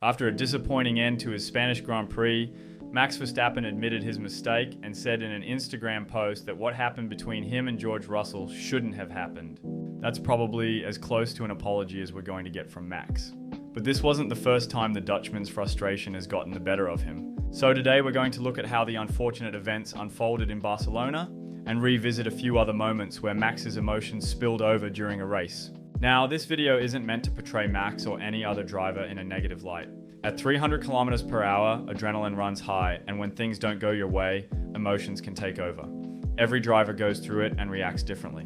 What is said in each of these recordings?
After a disappointing end to his Spanish Grand Prix, Max Verstappen admitted his mistake and said in an Instagram post that what happened between him and George Russell shouldn't have happened. That's probably as close to an apology as we're going to get from Max. But this wasn't the first time the Dutchman's frustration has gotten the better of him. So today we're going to look at how the unfortunate events unfolded in Barcelona and revisit a few other moments where Max's emotions spilled over during a race. Now, this video isn't meant to portray Max or any other driver in a negative light. At 300 kilometers per hour, adrenaline runs high, and when things don't go your way, emotions can take over. Every driver goes through it and reacts differently.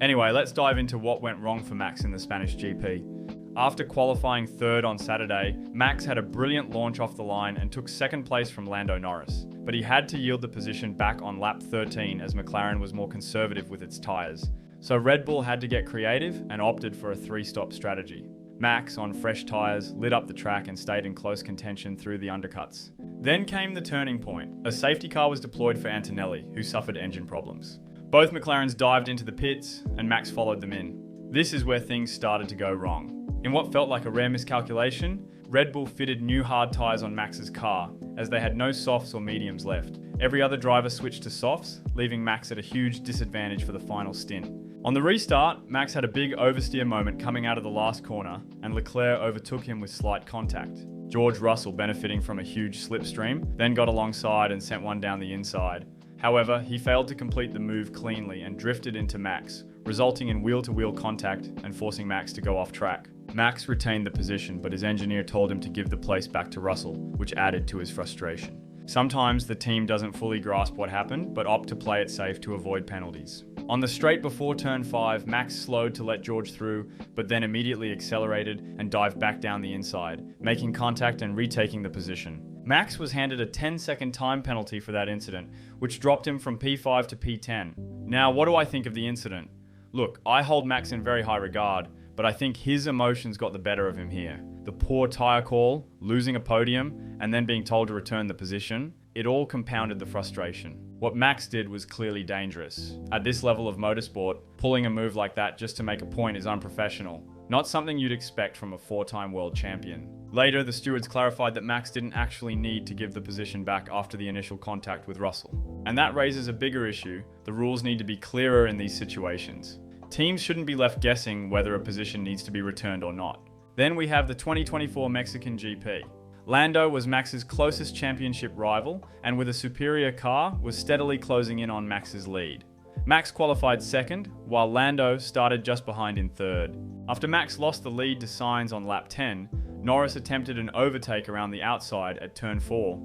Anyway, let's dive into what went wrong for Max in the Spanish GP. After qualifying third on Saturday, Max had a brilliant launch off the line and took second place from Lando Norris. But he had to yield the position back on lap 13 as McLaren was more conservative with its tyres. So Red Bull had to get creative and opted for a three-stop strategy. Max, on fresh tyres, lit up the track and stayed in close contention through the undercuts. Then came the turning point. A safety car was deployed for Antonelli, who suffered engine problems. Both McLarens dived into the pits and Max followed them in. This is where things started to go wrong. In what felt like a rare miscalculation, Red Bull fitted new hard tyres on Max's car, as they had no softs or mediums left. Every other driver switched to softs, leaving Max at a huge disadvantage for the final stint. On the restart, Max had a big oversteer moment coming out of the last corner, and Leclerc overtook him with slight contact. George Russell, benefiting from a huge slipstream, then got alongside and sent one down the inside. However, he failed to complete the move cleanly and drifted into Max, resulting in wheel-to-wheel contact and forcing Max to go off track. Max retained the position, but his engineer told him to give the place back to Russell, which added to his frustration. Sometimes the team doesn't fully grasp what happened, but opt to play it safe to avoid penalties. On the straight before turn 5, Max slowed to let George through, but then immediately accelerated and dived back down the inside, making contact and retaking the position. Max was handed a 10-second time penalty for that incident, which dropped him from P5 to P10. Now, what do I think of the incident? Look, I hold Max in very high regard, but I think his emotions got the better of him here. The poor tyre call, losing a podium, and then being told to return the position, it all compounded the frustration. What Max did was clearly dangerous. At this level of motorsport, pulling a move like that just to make a point is unprofessional. Not something you'd expect from a 4-time world champion. Later, the stewards clarified that Max didn't actually need to give the position back after the initial contact with Russell. And that raises a bigger issue. The rules need to be clearer in these situations. Teams shouldn't be left guessing whether a position needs to be returned or not. Then we have the 2024 Mexican GP. Lando was Max's closest championship rival, and with a superior car, was steadily closing in on Max's lead. Max qualified second, while Lando started just behind in third. After Max lost the lead to Sainz on lap 10, Norris attempted an overtake around the outside at turn 4.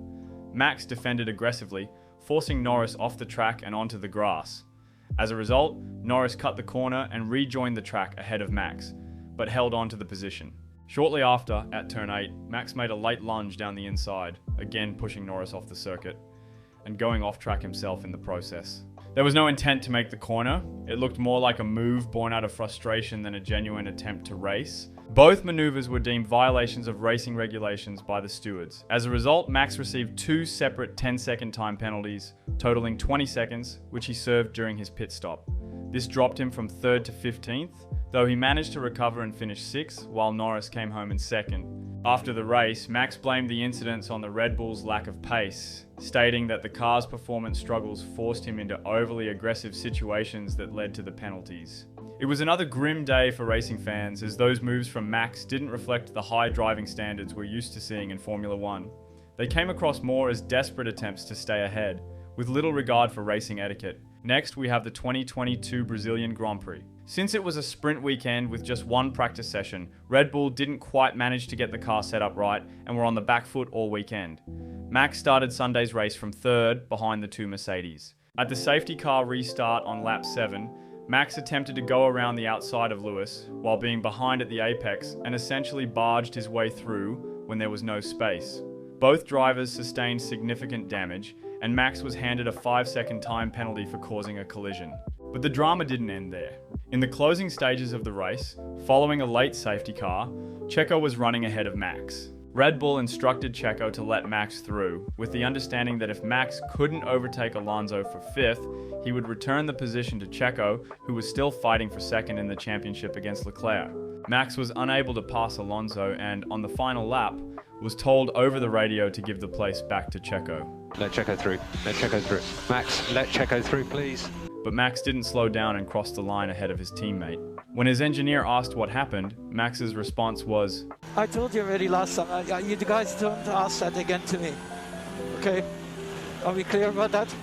Max defended aggressively, forcing Norris off the track and onto the grass. As a result, Norris cut the corner and rejoined the track ahead of Max, but held on to the position. Shortly after, at turn 8, Max made a late lunge down the inside, again pushing Norris off the circuit, and going off track himself in the process. There was no intent to make the corner. It looked more like a move born out of frustration than a genuine attempt to race. Both maneuvers were deemed violations of racing regulations by the stewards. As a result, Max received 2 separate 10-second time penalties, totaling 20 seconds, which he served during his pit stop. This dropped him from 3rd to 15th, though he managed to recover and finish 6th, while Norris came home in 2nd. After the race, Max blamed the incidents on the Red Bull's lack of pace, stating that the car's performance struggles forced him into overly aggressive situations that led to the penalties. It was another grim day for racing fans, as those moves from Max didn't reflect the high driving standards we're used to seeing in Formula 1. They came across more as desperate attempts to stay ahead, with little regard for racing etiquette. Next, we have the 2022 Brazilian Grand Prix. Since it was a sprint weekend with just one practice session, Red Bull didn't quite manage to get the car set up right and were on the back foot all weekend. Max started Sunday's race from 3rd behind the 2 Mercedes. At the safety car restart on lap 7, Max attempted to go around the outside of Lewis while being behind at the apex and essentially barged his way through when there was no space. Both drivers sustained significant damage, and Max was handed a 5-second time penalty for causing a collision. But the drama didn't end there. In the closing stages of the race, following a late safety car, Checo was running ahead of Max. Red Bull instructed Checo to let Max through, with the understanding that if Max couldn't overtake Alonso for 5th, he would return the position to Checo, who was still fighting for 2nd in the championship against Leclerc. Max was unable to pass Alonso and, on the final lap, was told over the radio to give the place back to Checo. Let Checo through. Let Checo through. Max, let Checo through, please. But Max didn't slow down and cross the line ahead of his teammate. When his engineer asked what happened, Max's response was, I told you already last time, you guys don't ask that again to me. Okay? Are we clear about that?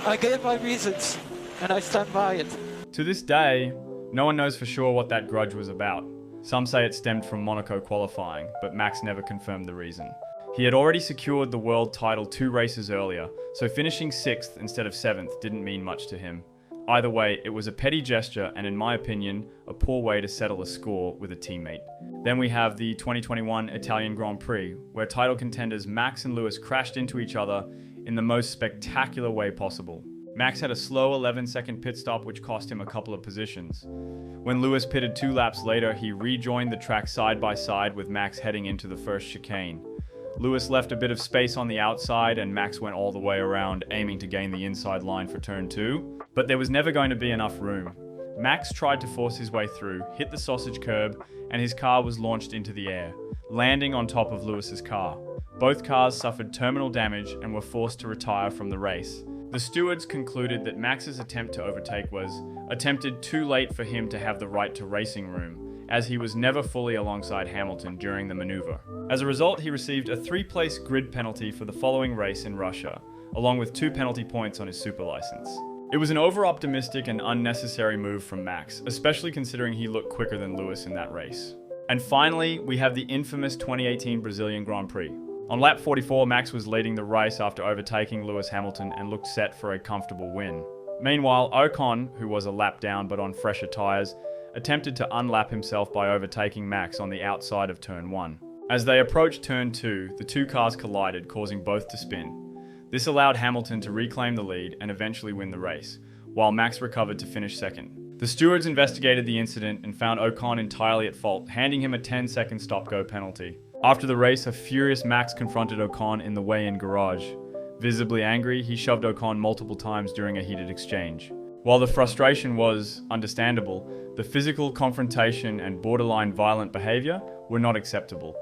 I gave my reasons, and I stand by it. To this day, no one knows for sure what that grudge was about. Some say it stemmed from Monaco qualifying, but Max never confirmed the reason. He had already secured the world title 2 races earlier, so finishing 6th instead of 7th didn't mean much to him. Either way, it was a petty gesture and, in my opinion, a poor way to settle a score with a teammate. Then we have the 2021 Italian Grand Prix, where title contenders Max and Lewis crashed into each other in the most spectacular way possible. Max had a slow 11-second pit stop which cost him a couple of positions. When Lewis pitted 2 laps later, he rejoined the track side by side with Max heading into the first chicane. Lewis left a bit of space on the outside and Max went all the way around, aiming to gain the inside line for turn 2, but there was never going to be enough room. Max tried to force his way through, hit the sausage curb, and his car was launched into the air, landing on top of Lewis's car. Both cars suffered terminal damage and were forced to retire from the race. The stewards concluded that Max's attempt to overtake was attempted too late for him to have the right to racing room, as he was never fully alongside Hamilton during the maneuver. As a result, he received a 3-place grid penalty for the following race in Russia, along with 2 penalty points on his super license. It was an over-optimistic and unnecessary move from Max, especially considering he looked quicker than Lewis in that race. And finally, we have the infamous 2018 Brazilian Grand Prix. On lap 44, Max was leading the race after overtaking Lewis Hamilton and looked set for a comfortable win. Meanwhile, Ocon, who was a lap down but on fresher tyres, attempted to unlap himself by overtaking Max on the outside of turn 1. As they approached turn 2, the 2 cars collided, causing both to spin. This allowed Hamilton to reclaim the lead and eventually win the race, while Max recovered to finish second. The stewards investigated the incident and found Ocon entirely at fault, handing him a 10-second stop-go penalty. After the race, a furious Max confronted Ocon in the weigh-in garage. Visibly angry, he shoved Ocon multiple times during a heated exchange. While the frustration was understandable, the physical confrontation and borderline violent behaviour were not acceptable,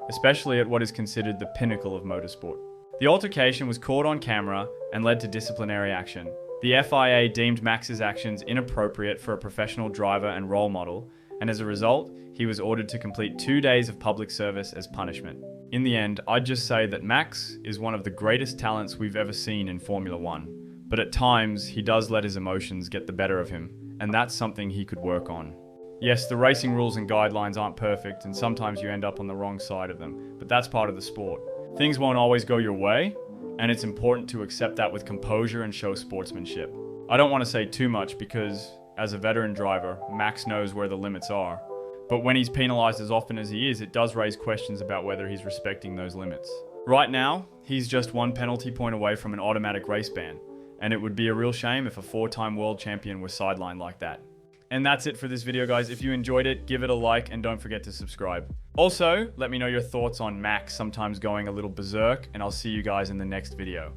especially at what is considered the pinnacle of motorsport. The altercation was caught on camera and led to disciplinary action. The FIA deemed Max's actions inappropriate for a professional driver and role model, and as a result, he was ordered to complete 2 days of public service as punishment. In the end, I'd just say that Max is one of the greatest talents we've ever seen in Formula 1, but at times he does let his emotions get the better of him, and that's something he could work on. Yes, the racing rules and guidelines aren't perfect, and sometimes you end up on the wrong side of them, but that's part of the sport. Things won't always go your way, and it's important to accept that with composure and show sportsmanship. I don't want to say too much because, as a veteran driver, Max knows where the limits are. But when he's penalised as often as he is, it does raise questions about whether he's respecting those limits. Right now, he's just 1 penalty point away from an automatic race ban, and it would be a real shame if a 4-time world champion was sidelined like that. And that's it for this video, guys. If you enjoyed it, give it a like and don't forget to subscribe. Also, let me know your thoughts on Max sometimes going a little berserk, and I'll see you guys in the next video.